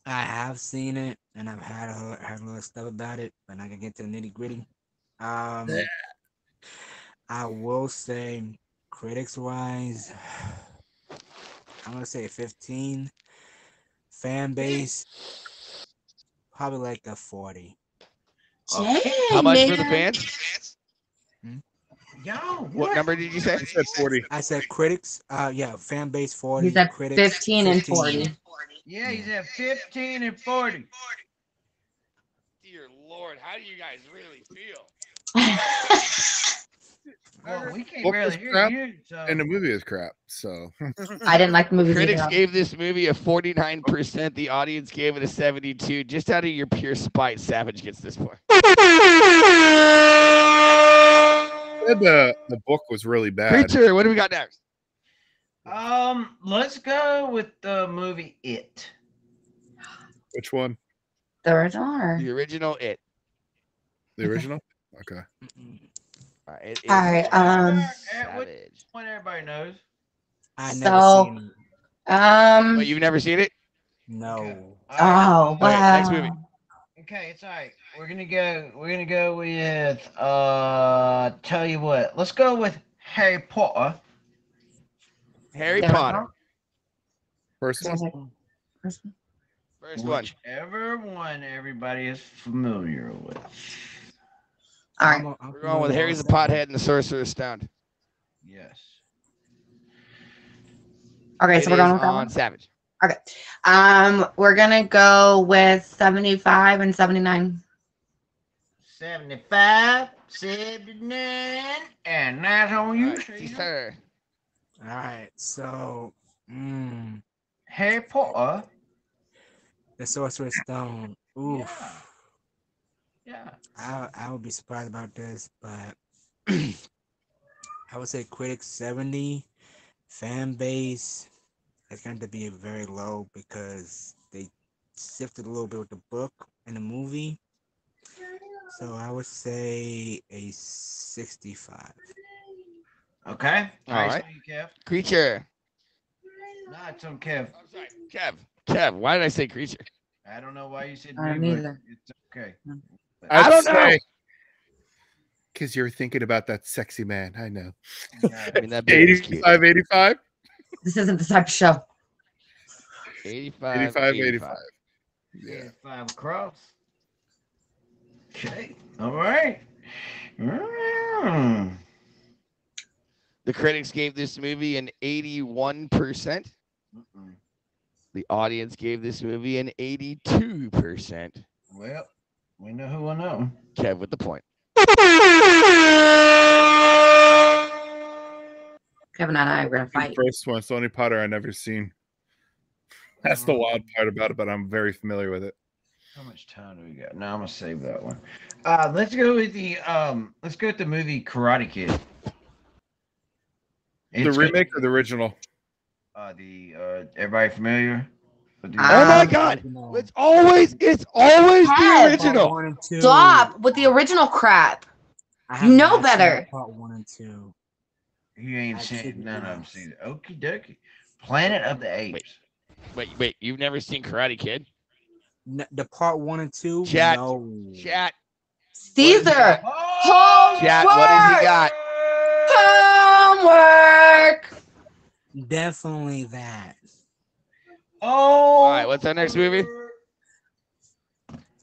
I have seen it, and I've heard a lot of stuff about it, but I can get to the nitty gritty. I will say, critics wise, I'm gonna say 15. Fan base, probably like a 40. Dang, How much for the man. fans? Yo, What number did you say? I said 40. I said critics, yeah, fan base 40. He's at critics 15 and 40. Yeah, he's at 15 and 40. Dear Lord, how do you guys really feel? Well, we can't Book barely was hear crap, you. So. And the movie is crap. So I didn't like the movie. Critics either. gave this movie a 49%. The audience gave it a 72. Just out of your pure spite, Savage gets this point. the book was really bad. Creature, what do we got next? Let's go with the movie It. Which one? The original. The original It. The original? Okay. All right, it is All right. Which Savage. one everybody knows? I So, never seen it. But you've never seen it? No. All right. Oh Okay, wow. next movie. Okay, it's all right. We're gonna go with tell you what. Let's go with Harry Potter. Harry The Potter. First one? First one. Whichever one everybody is familiar with. All right. We're going with Harry the Pothead and the Sorcerer's Stone. Yes. Okay, so It we're going is with that on one. Savage. We're gonna go with 75 and 79. 75, 79, and that's on you, All right, Caesar. sir. All right. So, Harry Potter. the Sorcerer's Stone. Oof. Yeah. I would be surprised about this, but I would say critics 70, fan base is going to be very low because they sifted a little bit with the book and the movie. So I would say a 65. Okay. All Nice right. on you, Kev. Creature. No, it's on Kev. I'm sorry. Kev, why did I say creature? I don't know why you said I don't me, but either. it's okay. I don't know. Because you're thinking about that sexy man. I know. I mean, that baby is cute. 85, 85? This isn't the type of show. 85, 85, 85. Yeah. 85 across. Okay. All right. The critics gave this movie an 81%. The audience gave this movie an 82%. Well, we know who will know. Kev with the point. Kevin and I are gonna The fight. first one. It's the only Potter I've never seen. That's the wild part about it, but I'm very familiar with it. How much time do we got? No, I'm gonna save that one. Let's go with the movie Karate Kid. The remake or the original? Everybody familiar? With the- Oh my God! It's always the Kev. original. 1 and 2. Stop with the original crap. I You have know not seen better. Part 1 and 2. You ain't I seen kid you none of them. not. Seen it. Okie dokie. Planet of the Apes. Wait, you've never seen Karate Kid? The part 1 and 2. Chat. No. Chat. Caesar. Oh! Chat, what has he got? Homework. Definitely that. Oh! All right, what's our next movie?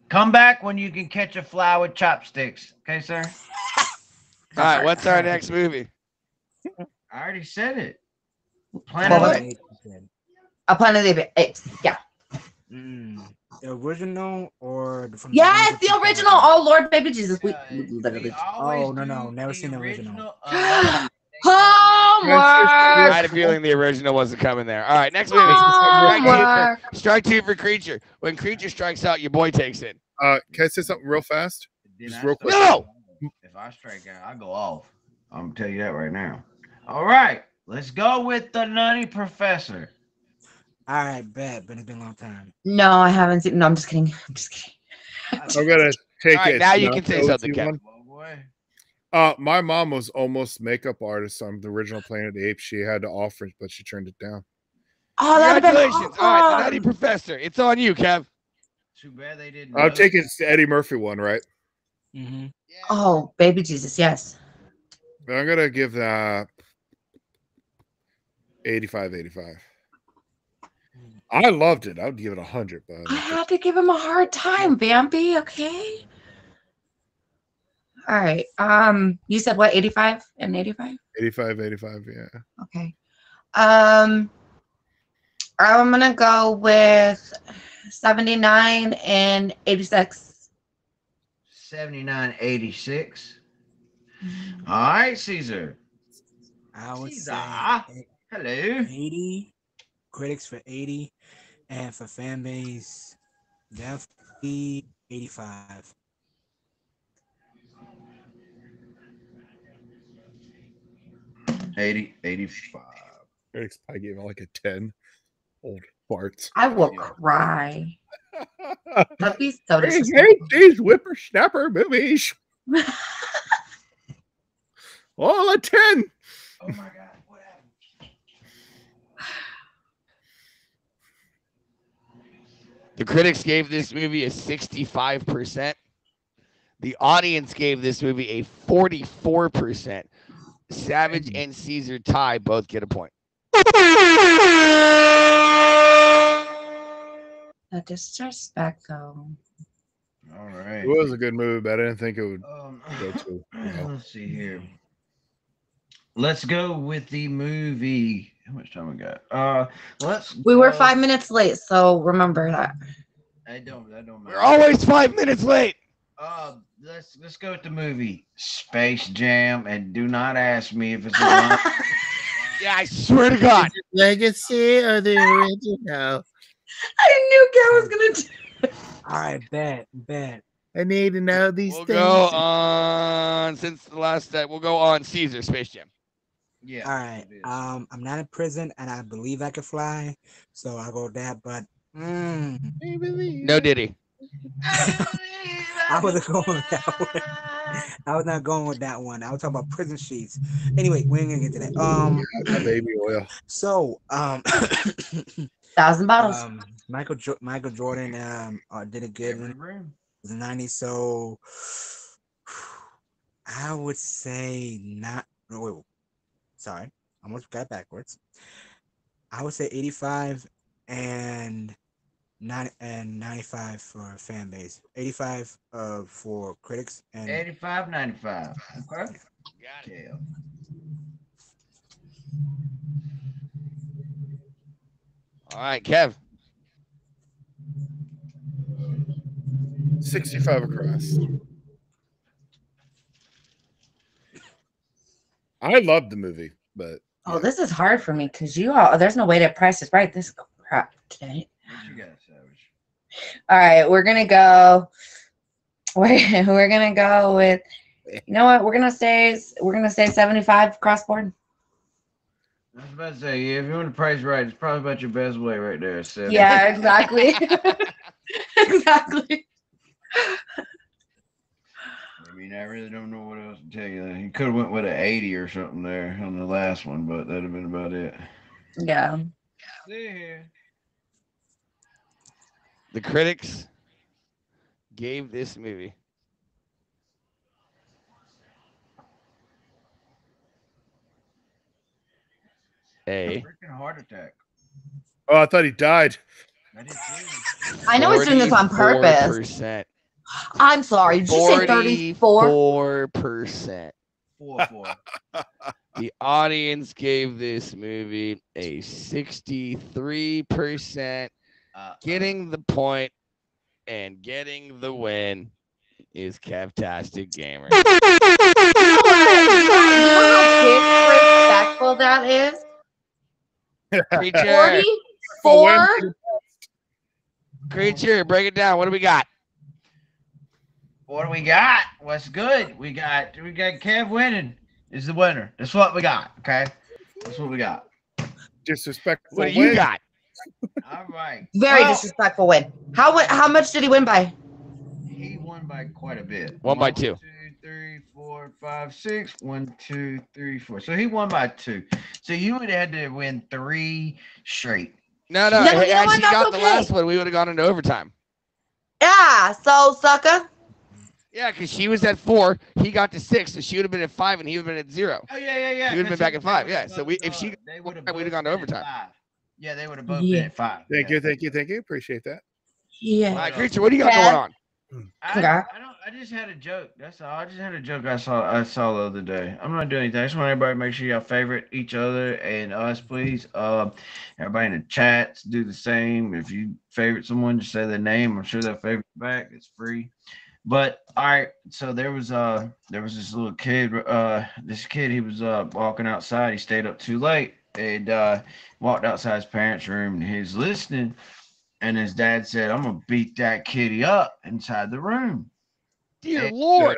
Come back when you can catch a fly with chopsticks. Okay, sir? All right, what's our next movie? I already said it. Planet Well, of the Apes. A Planet of the Apes. Yeah. The original or from Yes, the 2000? original. Oh Lord, baby Jesus. We We literally. always Oh, no, do never seen the original. Homework. I had a feeling the original wasn't coming there. All right, next movie. Homework. Strike two for Creature. When Creature strikes out, your boy takes it. Can I say something real fast? Then Just I real start quick. No! If I strike out, I go off. I'm gonna tell you that right now. All right, let's go with the Nutty Professor. All right, bet, but it's been a long time. No, I haven't seen. No, I'm just kidding. I'm just kidding. I'm gonna take All right, it. now you can say Go something, with you Kevin. one. Oh boy. My mom was almost makeup artist on the original Planet of the Apes. She had to offer, but she turned it down. Oh, that'd have been Congratulations. All right, the Nutty awesome. Professor. It's on you, Kev. Too bad they didn't. I'm know. taking the Eddie Murphy one, right? Mm-hmm. Oh, baby Jesus, yes. But I'm gonna give that 85. I loved it. I would give it 100, but I had to give him a hard time, Bambi. Okay. All right. You said what? 85 and 85. 85, yeah. Okay. I'm gonna go with 79 and 86. 7986. All right, Caesar. I would Caesar. say Hello. 80. Critics for 80, and for fan base, definitely 85. Eighty 85. Critics probably gave it like a 10. Old farts. I will Yeah. cry. That'd be so I disrespectful. hate these whippersnapper movies. All a 10. Oh my God. What happened? The critics gave this movie a 65%. The audience gave this movie a 44%. Savage and Caesar tie both get a point. The disrespect, though. All right. It was a good movie, but I didn't think it would go to. Let's see here. Let's go with the movie. How much time we got? We were go- 5 minutes late, so remember that. That don't matter. We're always 5 minutes late. Let's go with the movie Space Jam, and do not ask me if it's a line. Yeah, I swear to God. Legacy or the original? I knew Kat was gonna do. All right, bet. I need to know these We'll things. go on since the last time. We'll go on Caesar Space Jam. Yeah. All right. it is. I'm not in prison, and I believe I can fly, so I'll go with that. But No Diddy. I wasn't going with that one. I was not going with that one. I was talking about prison sheets. Anyway, we ain't gonna get to that. Yeah, baby oil. So 1,000 bottles. Michael Jordan did a good one. Every room. The 90s. So I would say not. No, wait, sorry, I almost got backwards. I would say 85 and 95 for fan base. 85 for critics and 85, 95. Okay. Got it. Yeah. All right, Kev. 65 across. I loved the movie, but Oh, this is hard for me because you all. There's no way to price this right. This crap today. What you got, Savage? All right, we're gonna go. We're gonna go with. You know what? We're gonna say 75 crossboard. I was about to say, yeah, if you want to price right, it's probably about your best way right there. So. Yeah, exactly. Exactly. I mean, I really don't know what else to tell you. He could have went with an 80 or something there on the last one, but that'd have been about it. Yeah. See here. The critics gave this movie a Freaking heart attack. oh, I thought he died. I did too. I know he's doing this on purpose. 44%. I'm sorry. Did you say 34? 44%. 4-4. The audience gave this movie a 63%. Getting the point and getting the win is Kevtastic Gamer. You know how disrespectful that is? Creature, 44? creature, break it down. What do we got? What do we got? What's good? We got Kev winning is the winner. That's what we got. Okay, that's what we got. Disrespectful. What do you win. got? All right. Very Well, disrespectful win. How much did he win by? He won by quite a bit. 1 by 2. 2, 3, 4, 5, 6. 1, 2, 3, 4. So he won by 2. So you would have had to win 3 straight. No. No, you know Had what? she That's got the okay. last one, we would have gone into overtime. Yeah. So sucker. Yeah, because she was at 4, he got to 6, so she would have been at 5, and he would have been at 0. Oh yeah. He would've been back at 5, yeah. So we, if she they would have we'd have gone to overtime. Yeah, they would have both Yeah. been at 5. Thank you. Appreciate that. Yeah. All right, Creature, what do you got going on? I just had a joke. That's all. I just had a joke I saw the other day. I'm not doing anything. I just want everybody to make sure y'all favorite each other and us, please. Everybody in the chats do the same. If you favorite someone, just say their name. I'm sure they'll favorite back. It's free. But all right, so there was this little kid. He was walking outside. He stayed up too late and walked outside his parents' room, and he was listening. And his dad said, "I'm gonna beat that kitty up inside the room." Dear Lord.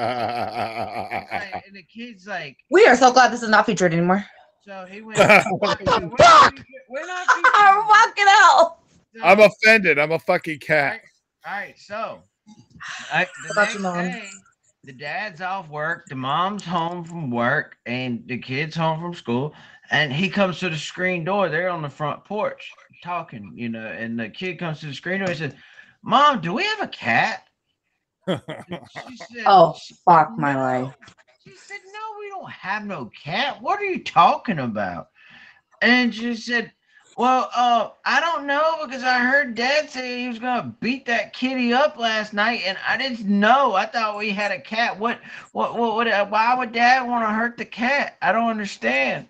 And the kid's like, We are so glad this is not featured anymore. so he went, What the fuck? We're not Oh, fucking hell. I'm offended. I'm a fucking cat. All right, so What the about next your mom? day, the dad's off work, the mom's home from work, and the kid's home from school. And he comes to the screen door. They're on the front porch talking, and the kid comes to the screen door and says, "Mom, do we have a cat?" She said, Oh, fuck my life. She said, "No, we don't have no cat. What are you talking about?" And she said, "Well, I don't know because I heard Dad say he was gonna beat that kitty up last night, and I didn't know. I thought we had a cat. What? Why would Dad want to hurt the cat? I don't understand."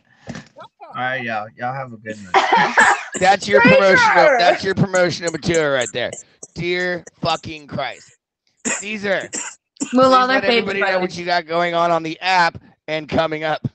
All right, y'all have a good night. That's your promotional. That's your promotional material right there. Dear fucking Christ, Caesar. Move Please on their let everybody favorite. know what you got going on the app and coming up.